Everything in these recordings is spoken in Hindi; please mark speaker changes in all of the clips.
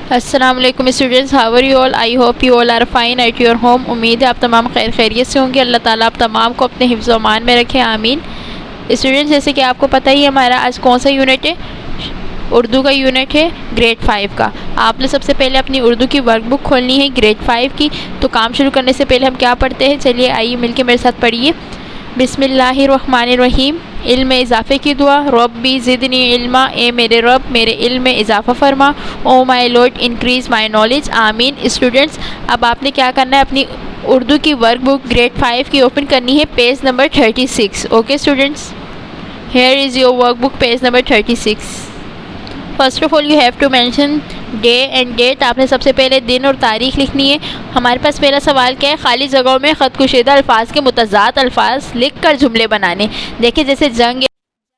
Speaker 1: अस्सलाम वालेकुम students, how are you all? I hope you all are fine at your home. उम्मीद है आप तमाम खैर खैरियत से होंगे। अल्लाह ताला आप तमाम को अपने हिफ्ज़ व अमान में रखे, आमीन। स्टूडेंट्स, जैसे कि आपको पता ही है हमारा आज कौन सा यूनिट है, उर्दू का यूनिट है ग्रेड 5 का। आपने सबसे पहले अपनी उर्दू की वर्कबुक खोलनी है ग्रेड 5 की। तो काम शुरू करने से पहले हम क्या पढ़ते हैं, चलिए आइए मिलके मेरे साथ पढ़िए। बिस्मिल्लाहिर्रहमानिर्रहीम। इल्म में इजाफ़े की दुआ। रब्बी ज़िदनी इल्मा, ए मेरे रब मेरे इल्म में इजाफ़ा फरमा। O my lord increase my knowledge, आमीन। स्टूडेंट्स, अब आपने क्या करना है, अपनी उर्दू की वर्कबुक ग्रेड 5 की ओपन करनी है, page number 36। Okay students, here is your workbook, page number 36। First of all you have to mention day and date. आपने सबसे पहले दिन और तारीख लिखनी है। हमारे पास पहला सवाल क्या है, खाली जगहों में ख़त कुशीदा अल्फाज के मुतज़ाद अल्फाज लिख कर जुमले बनाने। देखिए जैसे जंग,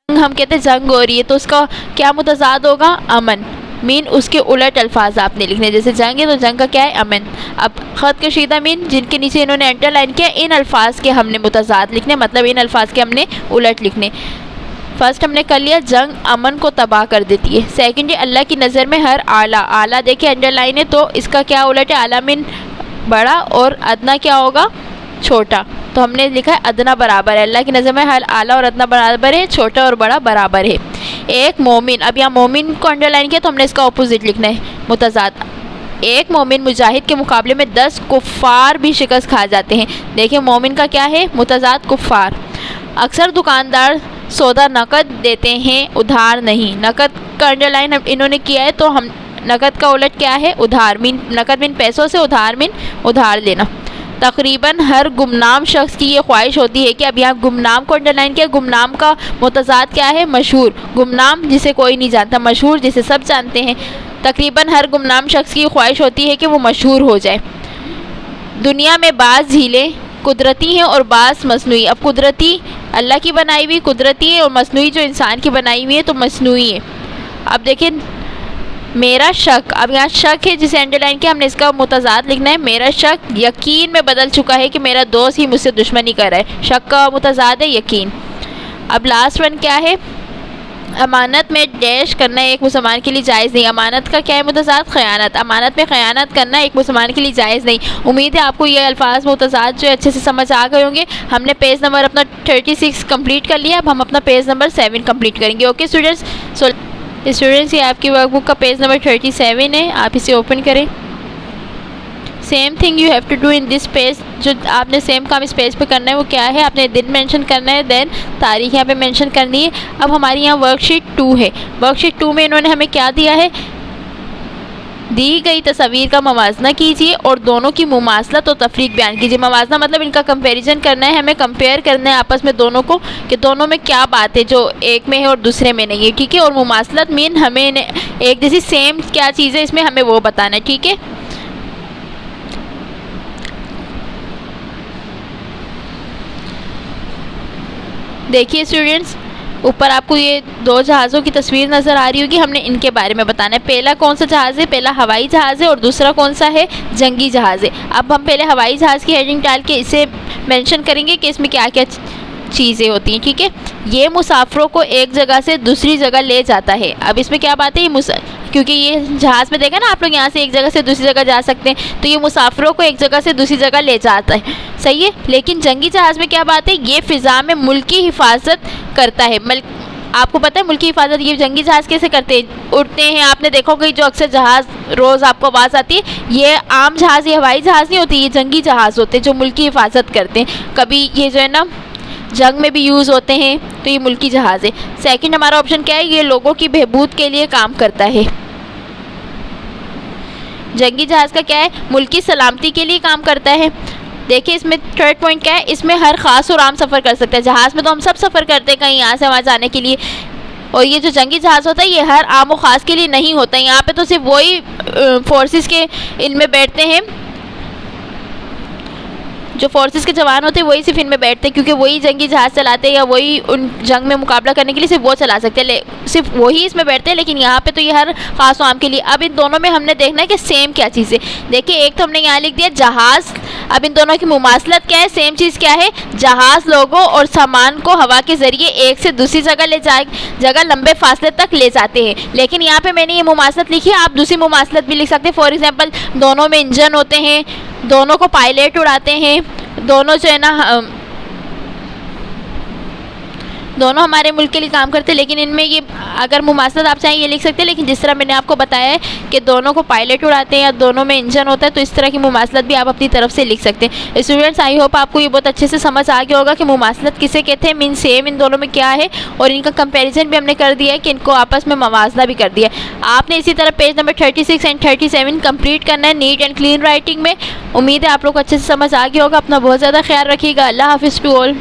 Speaker 1: हम कहते हैं जंग हो रही है, तो उसका क्या मुतज़ाद होगा, अमन। मीन उसके उलट अल्फाज आपने लिखने, जैसे जंग है तो जंग का क्या है, अमन। अब ख़त कशीदा मीन जिनके नीचे इन्होंने अंडरलाइन किया, इन अल्फाज के हमने मुतज़ाद लिखने, मतलब इन अल्फाज के हमने उलट लिखने। फर्स्ट हमने कर लिया, जंग अमन को तबाह कर देती है। सेकंड है, अल्लाह की नज़र में हर आला, आला देखिए अंडरलाइन है तो इसका क्या उलट है, आला मीन बड़ा, और अदना क्या होगा, छोटा। तो हमने लिखा है अदना बराबर है, अल्लाह की नज़र में हर आला और अदना बराबर है, छोटा और बड़ा बराबर है। एक मोमिन, अब यहाँ मोमिन को अंडरलाइन किया तो हमने इसका अपोजिट लिखना है, मुतज़ाद। एक मोमिन मुजाहिद के मुकाबले में 10 कुफ़ार भी शिकस्त खा जाते हैं। देखिए मोमिन का क्या है, मुतज़ाद कुफ़ार। अक्सर दुकानदार सौदा नकद देते हैं, उधार नहीं। नकद का अंडरलाइन इन्होंने किया है तो हम नकद का उलट क्या है, उधार। मीन नकद मीन पैसों से, उधार मीन उधार लेना। तकरीबन हर गुमनाम शख्स की ये ख्वाहिश होती है कि, अब यहाँ गुमनाम को अंडरलाइन किया, गुमनाम का मुतज़ाद क्या है, मशहूर। गुमनाम जिसे कोई नहीं जानता, मशहूर जिसे सब जानते हैं। तकरीबन हर गुमनाम शख्स की ख्वाहिश होती है कि वो मशहूर हो जाए। दुनिया में बाज़ झीलें कुदरती हैं और बाज़ मसनूई। अब कुदरती अल्लाह की बनाई हुई कुदरती है, और मसनूई जो इंसान की बनाई हुई है तो मसनूई है। अब देखिए मेरा शक, अब यहाँ शक है जिसे अंडरलाइन किया, हमने इसका मुतज़ाद लिखना है। मेरा शक यकीन में बदल चुका है कि मेरा दोस्त ही मुझसे दुश्मनी कर रहा है। शक का मुतज़ाद है यकीन। अब लास्ट वन क्या है, अमानत में डैश करना एक मुसलमान के लिए जायज़ नहीं। अमानत का क्या है मुतज़ाद, ख़यानत। अमानत में ख़यानत करना एक मुसलमान के लिए जायज़ नहीं। उम्मीद है आपको ये अल्फाज मुतज़ाद जो अच्छे से समझ आ गए होंगे। हमने पेज नंबर अपना 36 कंप्लीट कर लिया, अब हम अपना पेज नंबर 7 कंप्लीट करेंगे। ओके स्टूडेंट्स, सो स्टूडेंट्स ये आपकी वर्कबुक का पेज नंबर 37 है, आप इसे ओपन करें। Same thing you have to do in this page. जो आपने सेम काम इस पेज पे करना है वो क्या है, आपने दिन मेंशन करना है, देन तारीख यहाँ पे मेंशन करनी है। अब हमारी यहाँ वर्कशीट 2 है। वर्कशीट 2 में इन्होंने हमें क्या दिया है, दी गई तस्वीर का मवाजना कीजिए और दोनों की मुमासलत और तफरीक बयान कीजिए। मवाजना मतलब इनका कंपैरिजन करना है, हमें कंपेयर करना है आपस में दोनों को, कि दोनों में क्या बात है जो एक में है और दूसरे में नहीं है, ठीक है। और मुमासलत मीन हमें एक जैसी सेम क्या चीज़ है इसमें हमें वो बताना है, ठीक है। देखिए स्टूडेंट्स, ऊपर आपको ये 2 जहाज़ों की तस्वीर नज़र आ रही होगी, हमने इनके बारे में बताना है। पहला कौन सा जहाज़ है, पहला हवाई जहाज़ है, और दूसरा कौन सा है, जंगी जहाज़ है। अब हम पहले हवाई जहाज़ की हेडिंग डाल के इसे मेंशन करेंगे कि इसमें क्या क्या चीज़ें होती हैं, ठीक है। ये मुसाफिरों को एक जगह से दूसरी जगह ले जाता है। अब इसमें क्या बात है, ये क्योंकि ये जहाज़ में देखा ना आप लोग, यहाँ से एक जगह से दूसरी जगह जा सकते हैं, तो ये मुसाफिरों को एक जगह से दूसरी जगह ले जाता है, सही है। लेकिन जंगी जहाज़ में क्या बात है, ये फ़िज़ा में मुल्क की हिफाजत करता है। आपको पता है मुल्क की हिफाजत ये जंगी जहाज़ कैसे करते हैं, उड़ते हैं। आपने देखा होगा जो अक्सर जहाज़ रोज़ आपको आवाज़ आती है, ये आम जहाज़, ये हवाई जहाज़ नहीं होती, ये जंगी जहाज़ होते हैं जो मुल्क की हिफाजत करते हैं। कभी ये जो है ना जंग में भी यूज़ होते हैं, तो ये मुल्की जहाज़ है। सेकंड हमारा ऑप्शन क्या है, ये लोगों की बहबूद के लिए काम करता है। जंगी जहाज़ का क्या है, मुल्की सलामती के लिए काम करता है। देखिए इसमें थर्ड पॉइंट क्या है, इसमें हर ख़ास और आम सफ़र कर सकता है। जहाज़ में तो हम सब सफ़र करते हैं कहीं यहाँ से वहाँ जाने के लिए, और ये जो जंगी जहाज़ होता है ये हर आम और ख़ास के लिए नहीं होता है। यहाँ पे तो सिर्फ वही फोर्सेस के इनमें बैठते हैं, जो फोर्सेस के जवान होते हैं वही सिर्फ इनमें बैठते हैं, क्योंकि वही जंगी जहाज़ चलाते हैं या वही उन जंग में मुकाबला करने के लिए सिर्फ वो चला सकते हैं, सिर्फ वही इसमें बैठते हैं। लेकिन यहाँ पे तो ये हर ख़ास आम के लिए। अब इन दोनों में हमने देखना है कि सेम क्या चीज़ है। देखिए एक तो हमने यहाँ लिख दिया जहाज़ अब इन दोनों की मुमासलत क्या है? सेम चीज़ क्या है? जहाज़ लोगों और सामान को हवा के ज़रिए एक से दूसरी जगह लंबे फासले तक ले जाते हैं। लेकिन यहाँ पे मैंने ये मुमासलत लिखी है, आप दूसरी मुमासलत भी लिख सकते हैं। फॉर एग्जांपल, दोनों में इंजन होते हैं, दोनों को पायलट उड़ाते हैं, दोनों जो है ना दोनों हमारे मुल्क के लिए काम करते हैं। लेकिन इनमें ये अगर मुमासलत आप चाहें ये लिख सकते हैं, लेकिन जिस तरह मैंने आपको बताया है कि दोनों को पायलट उड़ाते हैं या दोनों में इंजन होता है, तो इस तरह की मुमासलत भी आप अपनी तरफ से लिख सकते हैं। स्टूडेंट्स, आई होप आपको ये बहुत अच्छे से समझ आ गया होगा कि मुमासलत किसे कहते हैं, मीन सेम इन दोनों में क्या है, और इनका कंपेरिजन भी हमने कर दिया है कि इनको आपस में मवाजना भी कर दिया है। आपने इसी तरह पेज नंबर 36 एंड 37 कंप्लीट करना है नीट एंड क्लीन राइटिंग में। उम्मीद है आप लोग को अच्छे से समझ आ गया होगा। अपना बहुत ज़्यादा ख्याल रखिएगा। अल्लाह हाफिज़ टू ऑल।